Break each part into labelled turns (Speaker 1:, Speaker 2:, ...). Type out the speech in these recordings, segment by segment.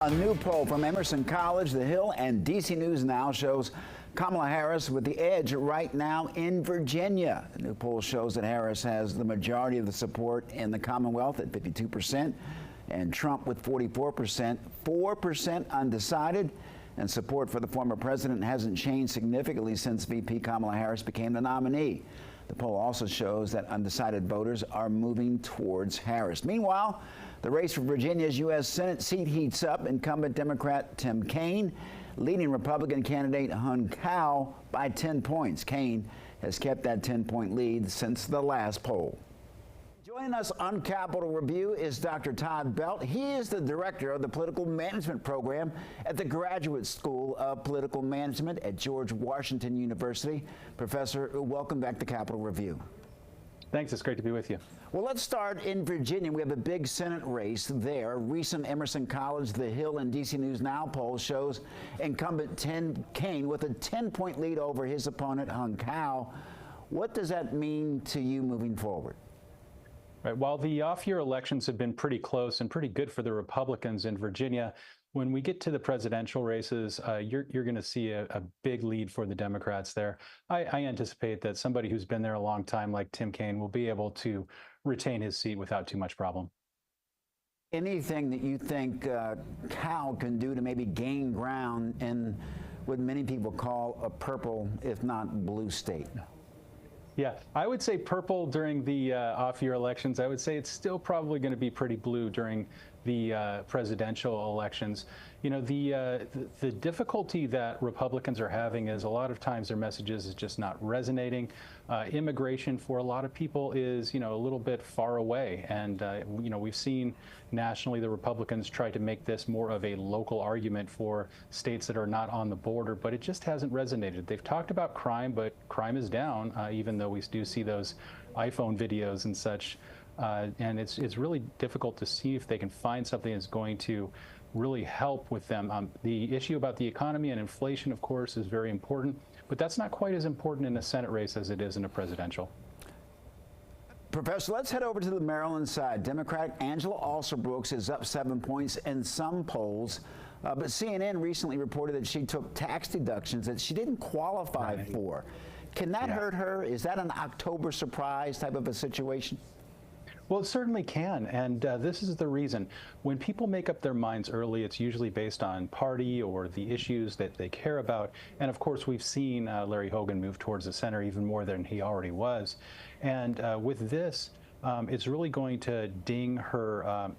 Speaker 1: A new poll from Emerson College, The Hill, and DC News Now shows Kamala Harris with the edge right now in Virginia. The new poll shows that Harris has the majority of the support in the Commonwealth at 52%, and Trump with 44%, 4% undecided. And support for the former president hasn't changed significantly since VP Kamala Harris became the nominee. The poll also shows that undecided voters are moving towards Harris. Meanwhile, the race for Virginia's U.S. Senate seat heats up. Incumbent Democrat Tim Kaine leading Republican candidate Hung Cao by 10 points. Kaine has kept that 10-point lead since the last poll. Joining us on Capitol Review is Dr. Todd Belt. He is the director of the Political Management Program at the Graduate School of Political Management at George Washington University. Professor, welcome back to Capitol Review.
Speaker 2: Thanks. It's great to be with you.
Speaker 1: Well, let's start in Virginia. We have a big Senate race there. Recent Emerson College, The Hill, and DC News Now poll shows incumbent Tim Kaine with a 10-point lead over his opponent, Hung Cao. What does that mean to you moving forward?
Speaker 2: Right. While the off-year elections have been pretty close and pretty good for the Republicans in Virginia, when we get to the presidential races, you're going to see a big lead for the Democrats there. I anticipate that somebody who's been there a long time, like Tim Kaine, will be able to retain his seat without too much problem.
Speaker 1: Anything that you think Cao can do to maybe gain ground in what many people call a purple, if not blue state?
Speaker 2: Yeah, I would say purple during the off-year elections. I would say it's still probably going to be pretty blue during the presidential elections. You know, the difficulty that Republicans are having is a lot of times their messages is just not resonating. Immigration for a lot of people is, a little bit far away. And, we've seen nationally the Republicans try to make this more of a local argument for states that are not on the border, but it just hasn't resonated. They've talked about crime, but crime is down, even though we do see those iPhone videos and such. And it's really difficult to see if they can find something that's going to really help with them. The issue about the economy and inflation, of course, is very important, but that's not quite as important in a Senate race as it is in a presidential.
Speaker 1: Professor, let's head over to the Maryland side. Democrat Angela Alsobrooks is up 7 points in some polls, but CNN recently reported that she took tax deductions that she didn't qualify for. Can that hurt her? Is that an October surprise type of a situation?
Speaker 2: Well, it certainly can, and this is the reason. When people make up their minds early, it's usually based on party or the issues that they care about. And of course, we've seen Larry Hogan move towards the center even more than he already was. And with this, it's really going to ding her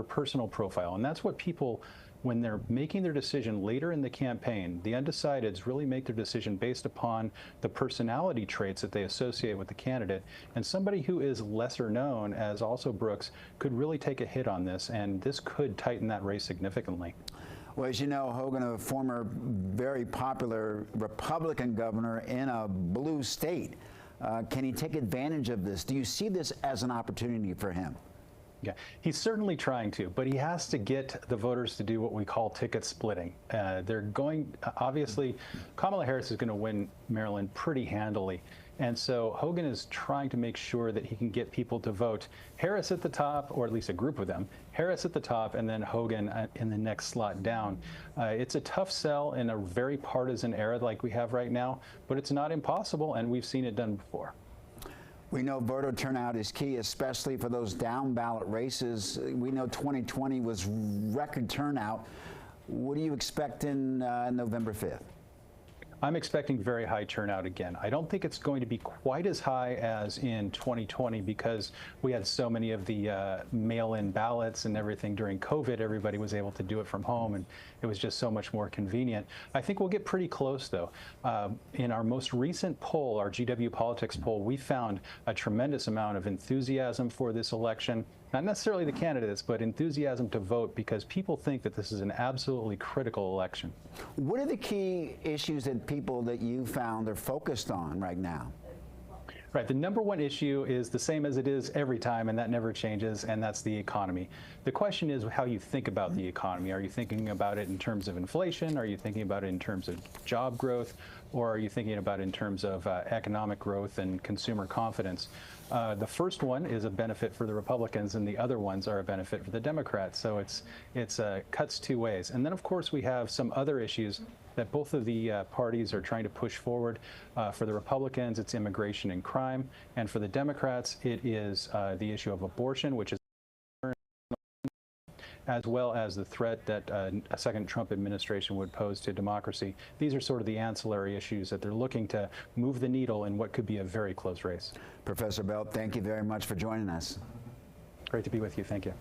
Speaker 2: personal profile. And that's what people, when they're making their decision later in the campaign, the undecideds really make their decision based upon the personality traits that they associate with the candidate. And somebody who is lesser known, as Alsobrooks, could really take a hit on this, and this could tighten that race significantly.
Speaker 1: Well, as you know, Hogan, a former very popular Republican governor in a blue state, can he take advantage of this? Do you see this as an opportunity for him?
Speaker 2: Yeah, he's certainly trying to, but he has to get the voters to do what we call ticket splitting. They're going, obviously, Kamala Harris is going to win Maryland pretty handily. And so Hogan is trying to make sure that he can get people to vote Harris at the top, or at least a group of them, Harris at the top, and then Hogan in the next slot down. It's a tough sell in a very partisan era like we have right now, but it's not impossible, and we've seen it done before.
Speaker 1: We know voter turnout is key, especially for those down ballot races. We know 2020 was record turnout. What do you expect in November 5th?
Speaker 2: I'm expecting very high turnout again. I don't think it's going to be quite as high as in 2020 because we had so many of the mail-in ballots and everything during COVID. Everybody was able to do it from home, and it was just so much more convenient. I think we'll get pretty close, though. In our most recent poll, our GW Politics poll, we found a tremendous amount of enthusiasm for this election. Not necessarily the candidates, but enthusiasm to vote because people think that this is an absolutely critical election.
Speaker 1: What are the key issues that people that you found are focused on right now?
Speaker 2: Right. The number one issue is the same as it is every time, and that never changes, and that's the economy. The question is how you think about the economy. Are you thinking about it in terms of inflation? Are you thinking about it in terms of job growth? Or are you thinking about it in terms of economic growth and consumer confidence? The first one is a benefit for the Republicans, and the other ones are a benefit for the Democrats. So it's cuts two ways. And then, of course, we have some other issues that both of the parties are trying to push forward. For the Republicans, it's immigration and crime. And for the Democrats, it is the issue of abortion, which is as well as the threat that a second Trump administration would pose to democracy. These are sort of the ancillary issues that they're looking to move the needle in what could be a very close race.
Speaker 1: Professor Belt, thank you very much for joining us.
Speaker 2: Great to be with you. Thank you.